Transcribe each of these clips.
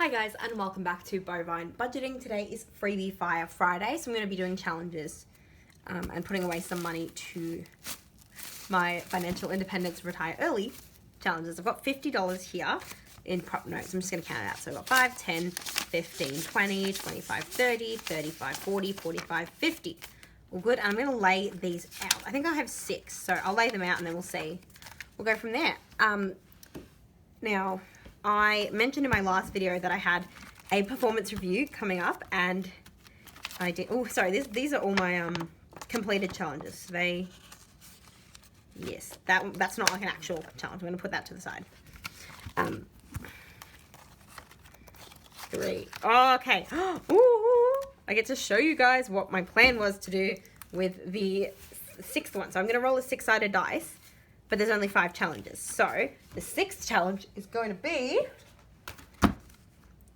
Hi guys, and welcome back to Bovine Budgeting. Today is Freebie Fire Friday, so I'm going to be doing challenges and putting away some money to my financial independence retire early challenges. I've got $50 here in prop notes. I'm just going to count it out. So I've got 5, 10, 15, 20, 25, 30, 35, 40, 45, 50. All good. And I'm going to lay these out. I think I have 6, so I'll lay them out and then we'll see. We'll go from there. Now, I mentioned in my last video that I had a performance review coming up, and I did. Oh, sorry. These are all my completed challenges. Yes, that's not like an actual challenge. I'm going to put that to the side. 3. Oh, okay. Ooh, I get to show you guys what my plan was to do with the 6th one. So I'm going to roll a 6-sided dice. But there's only 5 challenges. So the 6th challenge is going to be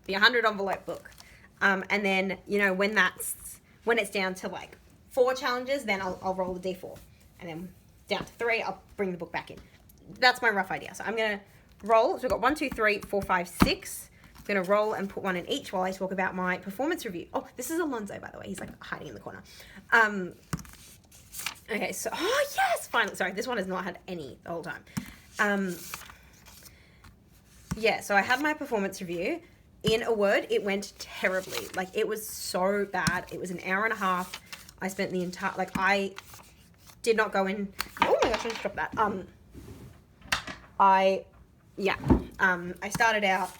the 100 envelope book. And then, you know, when it's down to like 4 challenges, then I'll roll the D4. And then down to 3, I'll bring the book back in. That's my rough idea. So I'm going to roll. So we've got 1, 2, 3, 4, 5, 6. I'm going to roll and put one in each while I talk about my performance review. Oh, this is Alonzo, by the way. He's like hiding in the corner. Okay, so, oh yes, finally. Sorry, this one has not had any the whole time. Yeah, so I had my performance review. In a word, it went terribly. Like, it was so bad. It was an hour and a half. I spent the entire, like, I did not go in. Oh my gosh, I just dropped that. I started out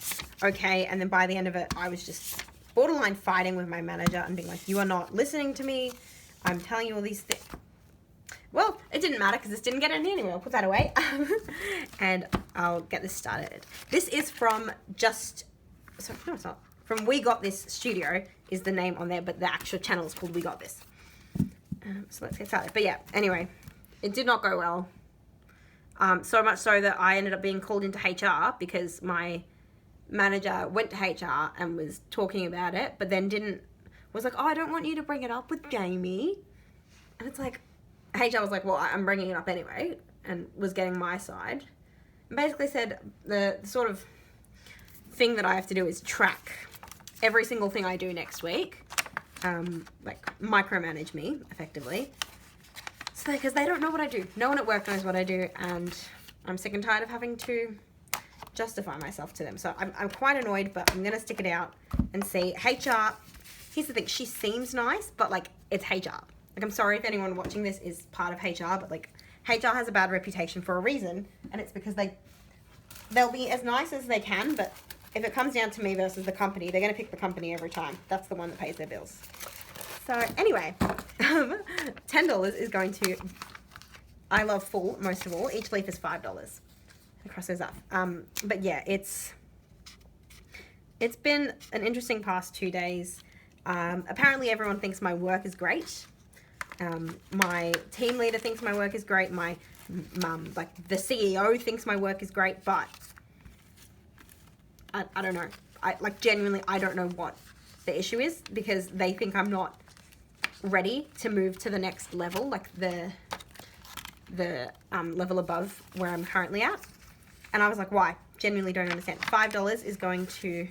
okay, and then by the end of it, I was just borderline fighting with my manager and being like, you are not listening to me. I'm telling you all these things. Well, it didn't matter because this didn't get in anyway. I'll put that away. And I'll get this started. This is from no, it's not. From We Got This Studio is the name on there, but the actual channel is called We Got This. So let's get started. But yeah, anyway, it did not go well. So much so that I ended up being called into HR because my manager went to HR and was talking about it, but then was like, oh, I don't want you to bring it up with Jamie. And it's like, HR was like, well, I'm bringing it up anyway, and was getting my side. And basically said the sort of thing that I have to do is track every single thing I do next week, like micromanage me, effectively. So because they don't know what I do. No one at work knows what I do, and I'm sick and tired of having to justify myself to them. So I'm quite annoyed, but I'm going to stick it out and see. HR, here's the thing, she seems nice, but like, it's HR. Like, I'm sorry if anyone watching this is part of HR, but like, HR has a bad reputation for a reason, and it's because they'll be as nice as they can, but if it comes down to me versus the company, they're going to pick the company every time. That's the one that pays their bills. So anyway, $10 is going to, I love full most of all. Each leaf is $5. I cross those up. But yeah, it's been an interesting past 2 days. Apparently everyone thinks my work is great. My team leader thinks my work is great. My like the CEO thinks my work is great, but I don't know. Genuinely, I don't know what the issue is, because they think I'm not ready to move to the next level, like the level above where I'm currently at. And I was like, why? Genuinely don't understand. $5 is going to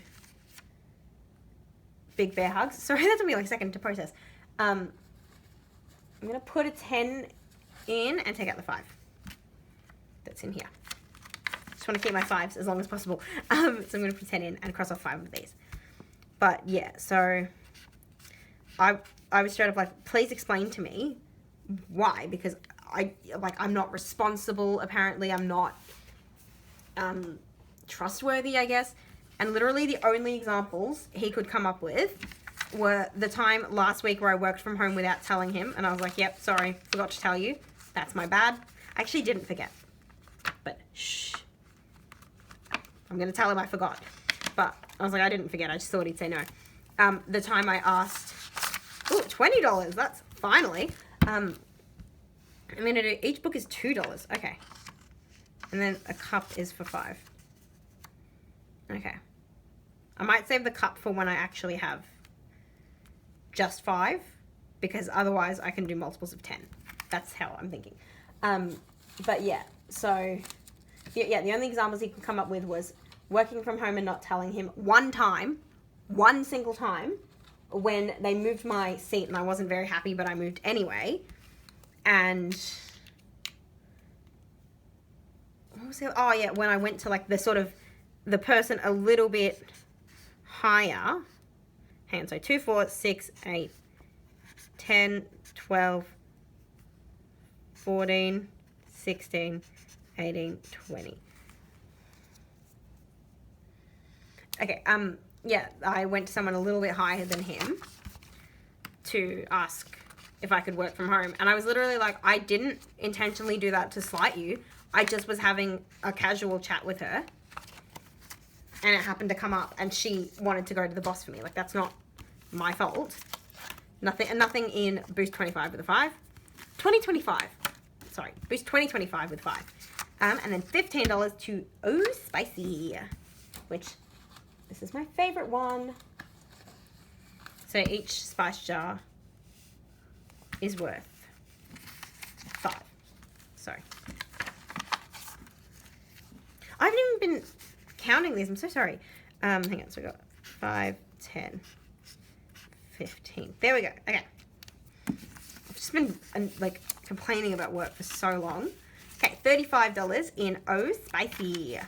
Big Bear Hugs. Sorry, that took me like a second to process. I'm going to put a 10 in and take out the 5 that's in here. Just want to keep my 5s as long as possible. So I'm going to put 10 in and cross off 5 of these. But yeah, so I was straight up like, please explain to me why, because I'm not responsible. Apparently I'm not trustworthy, I guess. And literally the only examples he could come up with were the time last week where I worked from home without telling him, and I was like, yep, sorry, forgot to tell you. That's my bad. I actually didn't forget, but shh. I'm going to tell him I forgot. But I was like, I didn't forget. I just thought he'd say no. The time I asked, ooh, $20. That's finally. I'm going to do, each book is $2. Okay. And then a cup is for 5. Okay. I might save the cup for when I actually have just 5, because otherwise I can do multiples of 10. That's how I'm thinking. But yeah, so yeah, the only examples he could come up with was working from home and not telling him one single time, when they moved my seat and I wasn't very happy, but I moved anyway. And what was it? Oh yeah, when I went to like the person a little bit higher. Hang on, so 2, 4, 6, 8, 10, 12, 14, 16, 18, 20. Okay, yeah, I went to someone a little bit higher than him to ask if I could work from home. And I was literally like, I didn't intentionally do that to slight you. I just was having a casual chat with her. And it happened to come up and she wanted to go to the boss for me. Like, that's not my fault. Nothing in Boost 25 with a 5. 2025. Sorry, Boost 2025 with 5. And then $15 to Oh Spicy, which this is my favorite one. So each spice jar is worth 5. Sorry. I haven't even been counting these. I'm so sorry. Hang on. So we got 5, 10, 15. There we go. Okay. I've just been like complaining about work for so long. Okay, $35 in Oh Spicy.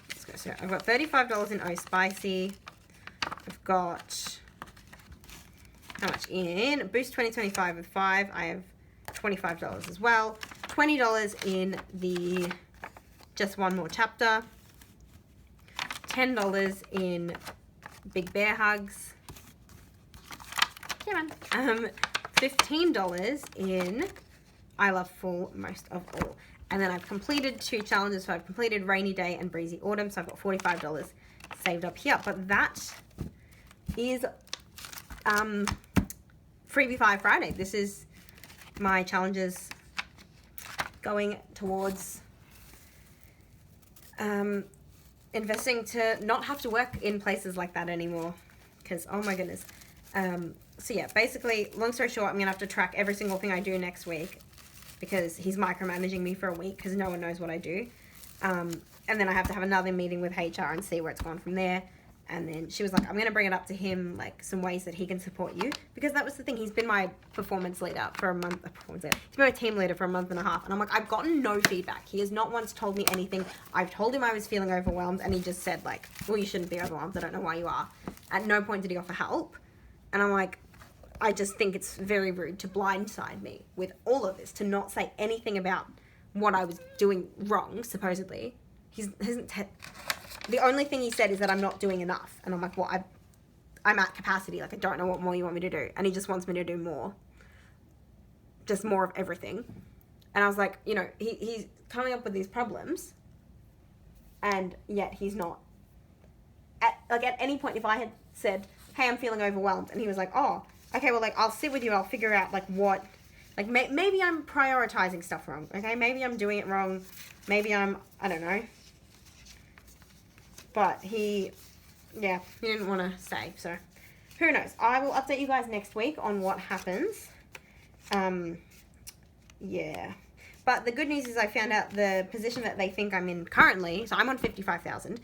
Let's go. So I've got $35 in Oh Spicy. I've got how much in Boost 2025 with 5. I have $25 as well. $20 in the Just One More Chapter. $10 in Big Bear Hugs. Yeah, man. $15 in I Love Fall Most of All. And then I've completed 2 challenges. So I've completed Rainy Day and Breezy Autumn. So I've got $45 saved up here. But that is Freebie 5 Friday. This is my challenges going towards investing to not have to work in places like that anymore. Because, oh my goodness. So yeah, basically, long story short, I'm going to have to track every single thing I do next week because he's micromanaging me for a week because no one knows what I do. And then I have to have another meeting with HR and see where it's gone from there. And then she was like, I'm going to bring it up to him, like, some ways that he can support you. Because that was the thing. He's been my performance leader for a month. He's been my team leader for a month and a half. And I'm like, I've gotten no feedback. He has not once told me anything. I've told him I was feeling overwhelmed. And he just said, like, well, you shouldn't be overwhelmed. I don't know why you are. At no point did he offer help. And I'm like, I just think it's very rude to blindside me with all of this. To not say anything about what I was doing wrong, supposedly. The only thing he said is that I'm not doing enough. And I'm like, well, I'm at capacity. Like, I don't know what more you want me to do. And he just wants me to do more. Just more of everything. And I was like, you know, he's coming up with these problems. And yet he's not. At any point, if I had said, hey, I'm feeling overwhelmed. And he was like, oh, okay, well, like, I'll sit with you. I'll figure out, like, what. Like, maybe I'm prioritizing stuff wrong. Okay, maybe I'm doing it wrong. Maybe I don't know. But he didn't want to say, so who knows. I will update you guys next week on what happens. Yeah. But the good news is I found out the position that they think I'm in currently, so I'm on 55,000.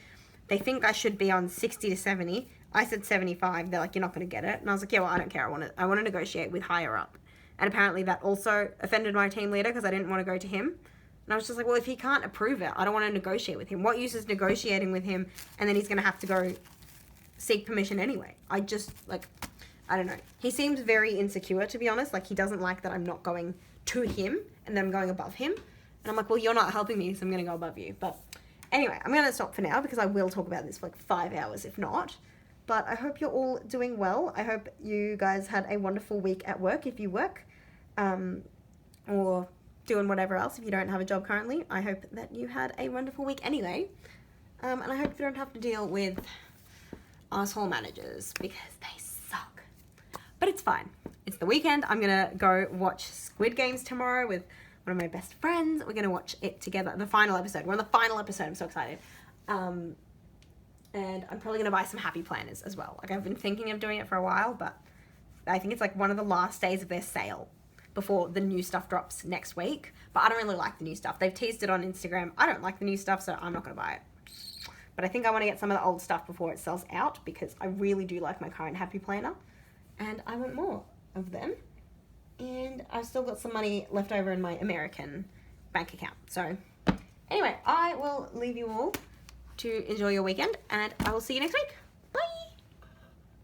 They think I should be on 60 to 70. I said 75. They're like, you're not going to get it. And I was like, yeah, well, I don't care. I want to negotiate with higher up. And apparently that also offended my team leader because I didn't want to go to him. And I was just like, well, if he can't approve it, I don't want to negotiate with him. What use is negotiating with him and then he's going to have to go seek permission anyway? I just, like, I don't know. He seems very insecure, to be honest. Like, he doesn't like that I'm not going to him and then I'm going above him. And I'm like, well, you're not helping me, so I'm going to go above you. But anyway, I'm going to stop for now because I will talk about this for like 5 hours, if not. But I hope you're all doing well. I hope you guys had a wonderful week at work if you work. Or doing whatever else if you don't have a job currently. I hope that you had a wonderful week anyway. And I hope you don't have to deal with asshole managers because they suck. But it's fine. It's the weekend. I'm going to go watch Squid Games tomorrow with one of my best friends. We're going to watch it together. The final episode. We're on the final episode. I'm so excited. And I'm probably going to buy some happy planners as well. Like, I've been thinking of doing it for a while, but I think it's like one of the last days of their sale before the new stuff drops next week. But I don't really like the new stuff. They've teased it on Instagram. I don't like the new stuff, so I'm not going to buy it. But I think I want to get some of the old stuff before it sells out, because I really do like my current Happy Planner. And I want more of them. And I've still got some money left over in my American bank account. So anyway, I will leave you all to enjoy your weekend, and I will see you next week.